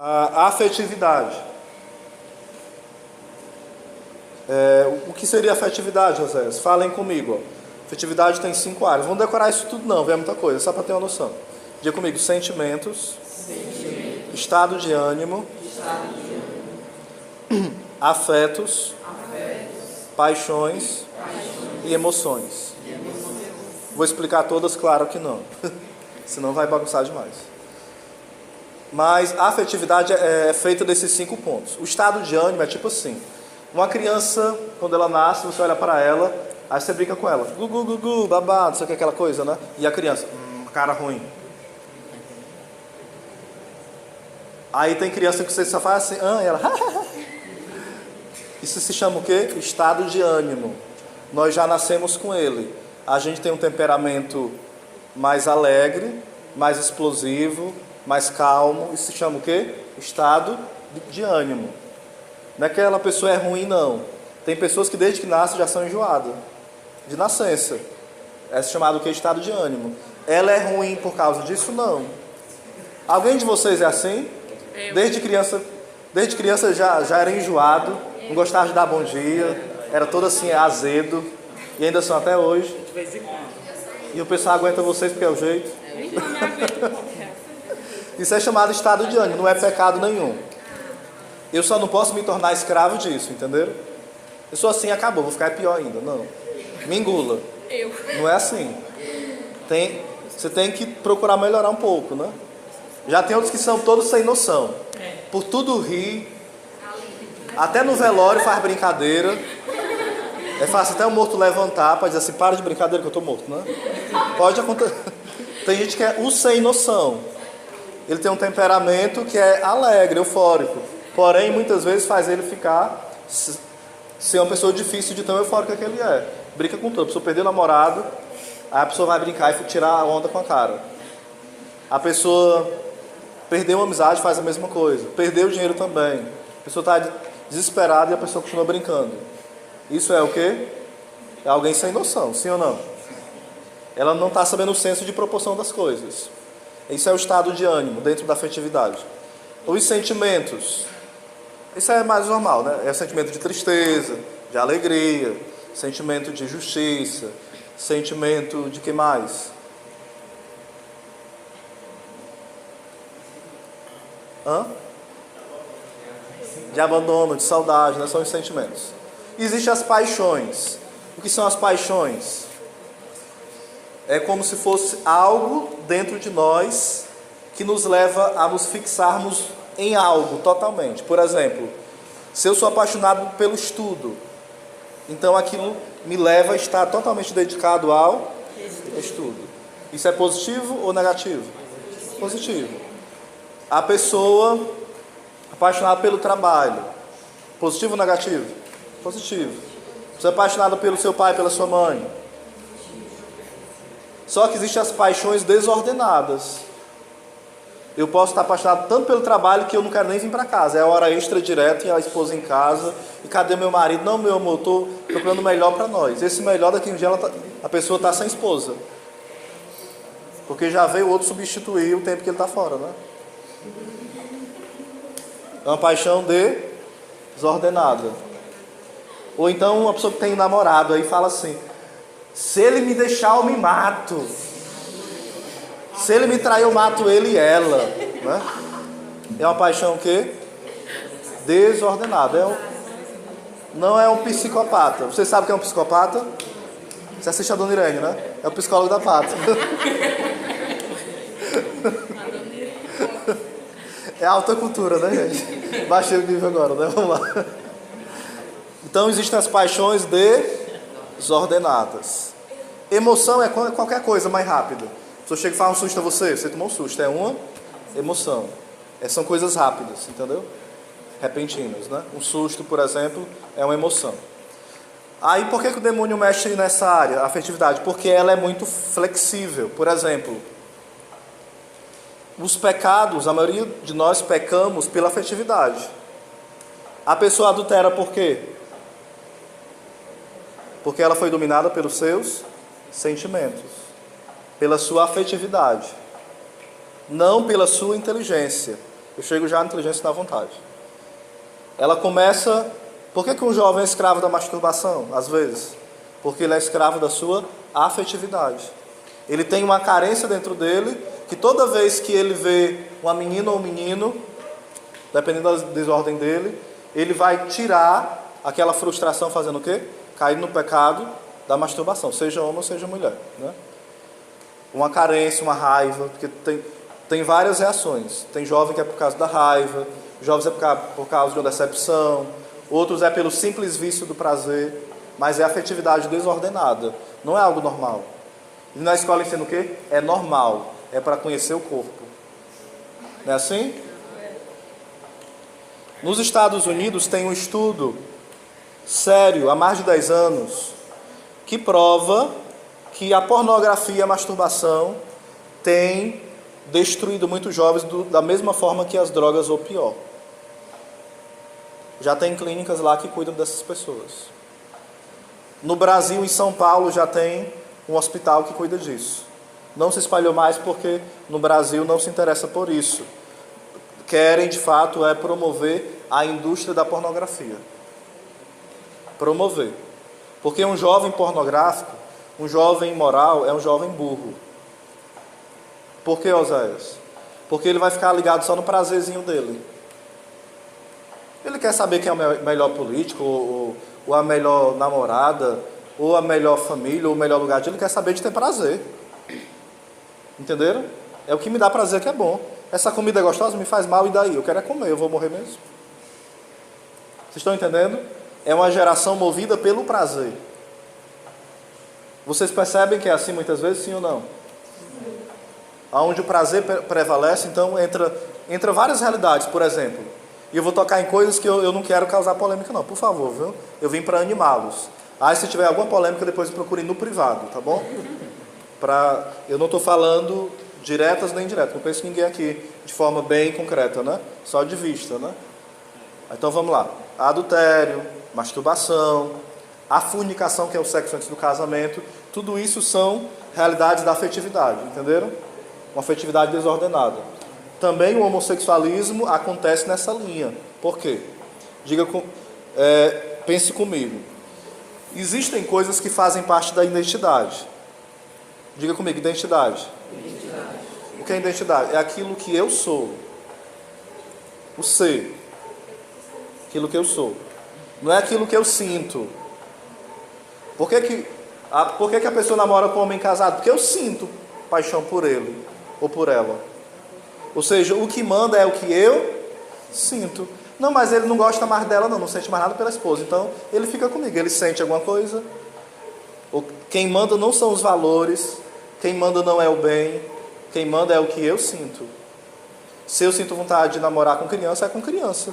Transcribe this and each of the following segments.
A afetividade. O que seria afetividade, José? Falem comigo. Ó. Afetividade tem 5 áreas. Vamos decorar isso tudo não, é muita coisa, só para ter uma noção. Diga comigo, sentimentos, estado de ânimo, afetos, paixões e emoções. Vou explicar todas, claro que não. Senão vai bagunçar demais. Mas a afetividade é feita desses 5 pontos. O estado de ânimo é tipo assim. Uma criança, quando ela nasce, você olha para ela, aí você brinca com ela. Gugu, gugu, babado, sabe aquela coisa, né? E a criança, cara ruim. Aí tem criança que você só faz assim, e ela... Isso se chama o quê? Estado de ânimo. Nós já nascemos com ele. A gente tem um temperamento mais alegre, mais explosivo, mais calmo. Isso se chama o quê? Estado de ânimo. Não é que aquela pessoa é ruim, não. Tem pessoas que desde que nascem já são enjoadas. De nascença. É chamado o quê? Estado de ânimo. Ela é ruim por causa disso? Não. Alguém de vocês é assim? Desde criança já era enjoado, não gostava de dar bom dia, era todo assim azedo, e ainda são até hoje. De vez em quando. E o pessoal aguenta vocês porque é o jeito. Isso é chamado estado de ânimo, não é pecado nenhum. Eu só não posso me tornar escravo disso, entenderam? Eu sou assim, acabou, vou ficar pior ainda. Não. Me engula. Não é assim. Você tem que procurar melhorar um pouco, né? Já tem outros que são todos sem noção. Por tudo rir. Até no velório faz brincadeira. É fácil até o morto levantar para dizer assim, para de brincadeira que eu estou morto, né? Pode acontecer. Tem gente que é o sem noção. Ele tem um temperamento que é alegre, eufórico. Porém, muitas vezes faz ele ficar... ser uma pessoa difícil de tão eufórica que ele é. Brinca com tudo. A pessoa perdeu o namorado, aí a pessoa vai brincar e tirar a onda com a cara. A pessoa perdeu uma amizade, faz a mesma coisa. Perdeu o dinheiro também. A pessoa está desesperada e a pessoa continua brincando. Isso é o quê? É alguém sem noção, sim ou não? Ela não está sabendo o senso de proporção das coisas. Isso é o estado de ânimo dentro da afetividade. Os sentimentos. Isso é mais normal, né? É o sentimento de tristeza, de alegria, sentimento de justiça, sentimento de que mais? De abandono, de saudade, né? São os sentimentos. Existem as paixões. O que são as paixões? É como se fosse algo dentro de nós que nos leva a nos fixarmos em algo totalmente. Por exemplo, se eu sou apaixonado pelo estudo, então aquilo me leva a estar totalmente dedicado ao estudo. Isso é positivo ou negativo? Positivo. A pessoa apaixonada pelo trabalho, positivo ou negativo? Positivo. Você é apaixonado pelo seu pai, pela sua mãe. Só que existem as paixões desordenadas. Eu posso estar apaixonado tanto pelo trabalho que eu não quero nem vir para casa. É a hora extra direto e a esposa em casa. E cadê meu marido? Não, meu amor, eu estou procurando o melhor para nós. Esse melhor daqui um dia a pessoa está sem esposa. Porque já veio outro substituir o tempo que ele está fora, né? É uma paixão desordenada. Ou então uma pessoa que tem um namorado aí fala assim, se ele me deixar eu me mato. Se ele me trair eu mato ele e ela, né? É uma paixão o quê? Desordenada. Não é um psicopata. Você sabe o que é um psicopata? Você assiste a Dona Irene, né? É o psicólogo da pata. É alta cultura, né, gente? Baixei o nível agora, né? Vamos lá. Então existem as paixões desordenadas. Emoção é qualquer coisa mais rápida. A pessoa chega e faz um susto a você tomou um susto. É uma emoção. São coisas rápidas, entendeu? Repentinas, né? Um susto, por exemplo, é uma emoção. Aí por que o demônio mexe nessa área, a afetividade? Porque ela é muito flexível. Por exemplo, os pecados, a maioria de nós pecamos pela afetividade. A pessoa adultera por quê? Porque ela foi dominada pelos seus sentimentos, pela sua afetividade, não pela sua inteligência. Eu chego já na inteligência da vontade. Ela começa... Por que um jovem é escravo da masturbação, às vezes? Porque ele é escravo da sua afetividade. Ele tem uma carência dentro dele, que toda vez que ele vê uma menina ou um menino, dependendo da desordem dele, ele vai tirar aquela frustração fazendo o quê? Cair no pecado da masturbação, seja homem ou seja mulher, né? Uma carência, uma raiva, porque tem várias reações. Tem jovem que é por causa da raiva, jovens é por causa de uma decepção, outros é pelo simples vício do prazer, mas é afetividade desordenada, não é algo normal. E na escola ensina o quê? É normal, é para conhecer o corpo. Não é assim? Nos Estados Unidos tem um estudo sério, há mais de 10 anos, que prova que a pornografia e a masturbação têm destruído muitos jovens da mesma forma que as drogas ou pior. Já tem clínicas lá que cuidam dessas pessoas. No Brasil, em São Paulo, já tem um hospital que cuida disso. Não se espalhou mais porque no Brasil não se interessa por isso. Querem, de fato, promover a indústria da pornografia. Promover. Porque um jovem pornográfico, um jovem imoral, é um jovem burro. Por que, Oséias? Porque ele vai ficar ligado só no prazerzinho dele. Ele quer saber quem é o melhor político, ou a melhor namorada, ou a melhor família, ou o melhor lugar de ele quer saber de ter prazer. Entenderam? É o que me dá prazer que é bom. Essa comida é gostosa, me faz mal, e daí? Eu quero comer, eu vou morrer mesmo. Vocês estão entendendo? É uma geração movida pelo prazer. Vocês percebem que é assim muitas vezes, sim ou não? Onde o prazer prevalece, então entra várias realidades, por exemplo. E eu vou tocar em coisas que eu não quero causar polêmica não, por favor, viu? Eu vim para animá-los. Aí se tiver alguma polêmica, depois procurem no privado, tá bom? Eu não estou falando diretas nem indiretas, não conheço ninguém aqui de forma bem concreta, né? Só de vista, né? Então vamos lá. Adultério, masturbação, a fornicação, que é o sexo antes do casamento, tudo isso são realidades da afetividade, entenderam? Uma afetividade desordenada. Também o homossexualismo acontece nessa linha. Por quê? Pense comigo. Existem coisas que fazem parte da identidade. Diga comigo, identidade. O que é identidade? É aquilo que eu sou. O ser. Aquilo que eu sou. Não é aquilo que eu sinto. Por que a pessoa namora com um homem casado? Porque eu sinto paixão por ele ou por ela. Ou seja, o que manda é o que eu sinto. Não, mas ele não gosta mais dela, não sente mais nada pela esposa. Então, ele fica comigo. Ele sente alguma coisa. Quem manda não são os valores. Quem manda não é o bem. Quem manda é o que eu sinto. Se eu sinto vontade de namorar com criança, é com criança.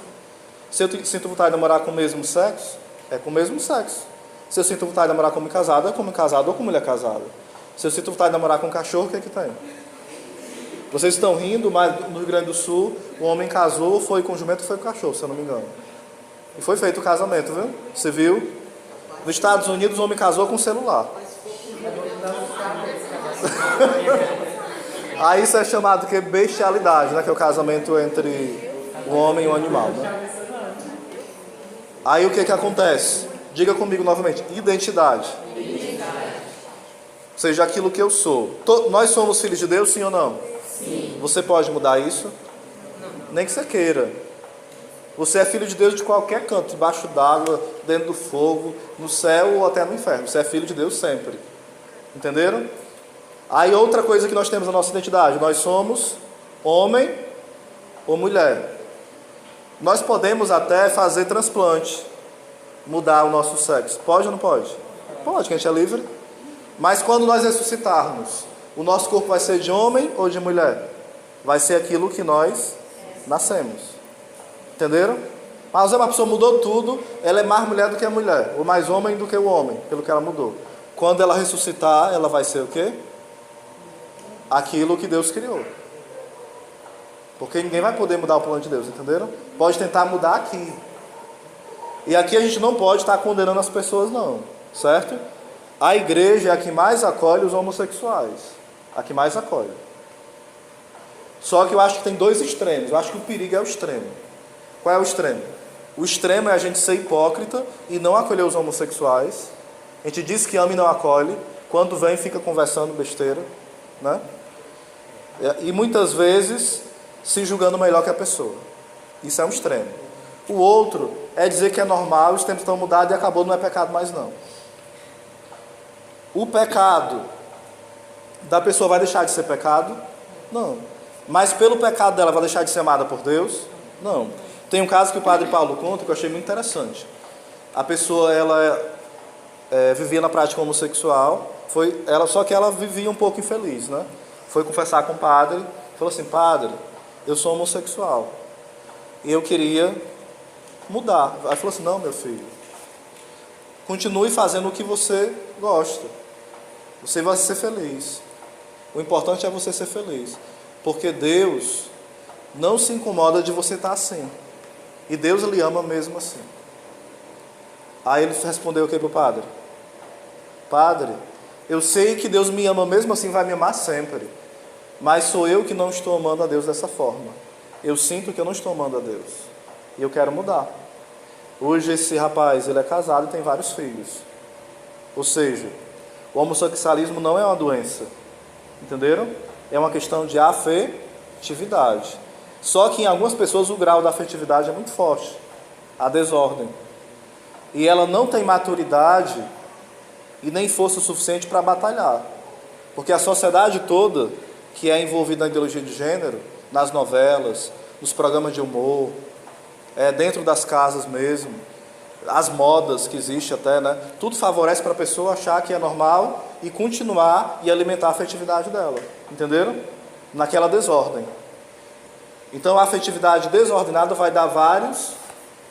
Se eu sinto vontade de namorar com o mesmo sexo, é com o mesmo sexo. Se eu sinto vontade de namorar com homem casado, é com homem casado ou com mulher casada. Se eu sinto vontade de namorar com um cachorro, o que é que tem? Vocês estão rindo, mas no Rio Grande do Sul, o homem casou, foi com o jumento, foi com o cachorro, se eu não me engano. E foi feito o casamento, viu? Você viu? Nos Estados Unidos, o homem casou com o celular. Aí isso é chamado de bestialidade, né? Que é o casamento entre o homem e o animal, né? Aí o que acontece? Diga comigo novamente. Identidade. Ou seja, aquilo que eu sou. Nós somos filhos de Deus, sim ou não? Sim. Você pode mudar isso? Não. Nem que você queira. Você é filho de Deus de qualquer canto, debaixo d'água, dentro do fogo, no céu ou até no inferno. Você é filho de Deus sempre. Entenderam? Aí outra coisa que nós temos na nossa identidade. Nós somos homem ou mulher. Nós podemos até fazer transplante, mudar o nosso sexo. Pode ou não pode? Pode, que a gente é livre. Mas quando nós ressuscitarmos, o nosso corpo vai ser de homem ou de mulher? Vai ser aquilo que nós nascemos. Entenderam? Mas a pessoa mudou tudo, ela é mais mulher do que a mulher, ou mais homem do que o homem, pelo que ela mudou. Quando ela ressuscitar, ela vai ser o quê? Aquilo que Deus criou. Porque ninguém vai poder mudar o plano de Deus, entenderam? Pode tentar mudar aqui. E aqui a gente não pode estar condenando as pessoas, não. Certo? A igreja é a que mais acolhe os homossexuais. A que mais acolhe. Só que eu acho que tem dois extremos. Eu acho que o perigo é o extremo. Qual é o extremo? O extremo é a gente ser hipócrita e não acolher os homossexuais. A gente diz que ama e não acolhe. Quando vem, fica conversando besteira, né? E muitas vezes se julgando melhor que a pessoa. Isso é um extremo. O outro é dizer que é normal, os tempos estão mudados e acabou, não é pecado mais não. O pecado da pessoa vai deixar de ser pecado? Não. Mas pelo pecado dela vai deixar de ser amada por Deus? Não. Tem um caso que o padre Paulo conta que eu achei muito interessante. A pessoa, ela vivia na prática homossexual, só que ela vivia um pouco infeliz, né? Foi confessar com o padre, falou assim: padre, eu sou homossexual e eu queria mudar. Aí falou assim: não, meu filho, continue fazendo o que você gosta, você vai ser feliz. O importante é você ser feliz, porque Deus não se incomoda de você estar assim, e Deus lhe ama mesmo assim. Aí ele respondeu o que para o padre? Padre, eu sei que Deus me ama mesmo assim, vai me amar sempre, mas sou eu que não estou amando a Deus dessa forma. Eu sinto que eu não estou amando a Deus e eu quero mudar. Hoje esse rapaz, ele é casado e tem vários filhos. Ou seja, o homossexualismo não é uma doença, entenderam? É uma questão de afetividade. Só que em algumas pessoas o grau da afetividade é muito forte, a desordem, e ela não tem maturidade e nem força suficiente para batalhar, porque a sociedade toda que é envolvida na ideologia de gênero, nas novelas, nos programas de humor, dentro das casas mesmo, as modas que existem até, né? Tudo favorece para a pessoa achar que é normal e continuar e alimentar a afetividade dela, entenderam? Naquela desordem. Então a afetividade desordenada vai dar vários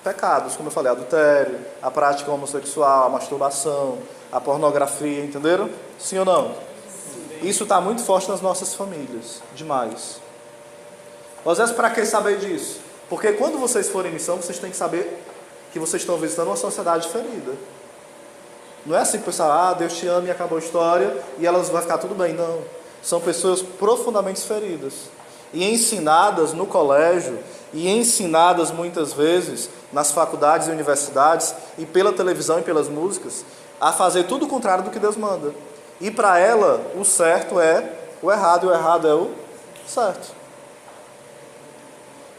pecados, como eu falei, adultério, a prática homossexual, a masturbação, a pornografia, entenderam? Sim ou não? Isso está muito forte nas nossas famílias, demais. Às vezes, para que saber disso? Porque quando vocês forem em missão, vocês têm que saber que vocês estão visitando uma sociedade ferida. Não é assim que pensar, Deus te ama e acabou a história e elas vai ficar tudo bem. Não. São pessoas profundamente feridas e ensinadas no colégio e ensinadas muitas vezes nas faculdades e universidades e pela televisão e pelas músicas a fazer tudo o contrário do que Deus manda. E para ela, o certo é o errado e o errado é o certo.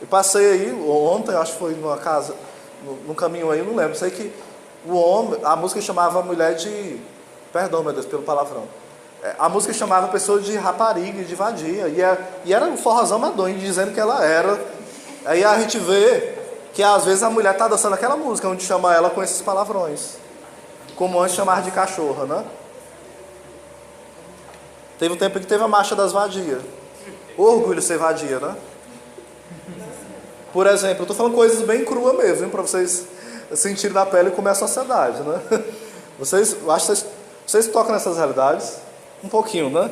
Eu passei aí, ontem, acho que foi numa casa, no caminho aí, eu não lembro. Sei que o homem, a música chamava a mulher de... Perdão, meu Deus, pelo palavrão. A música chamava a pessoa de rapariga, de vadia. E era um forrozão madonho, dizendo que ela era. Aí a gente vê que às vezes a mulher está dançando aquela música, onde chama ela com esses palavrões. Como antes chamar de cachorra, né? Teve um tempo que teve a marcha das vadias. O orgulho de ser vadia, né? Por exemplo, eu estou falando coisas bem cruas mesmo, para vocês sentirem na pele como é a sociedade, né? Eu acho que vocês tocam nessas realidades um pouquinho, né?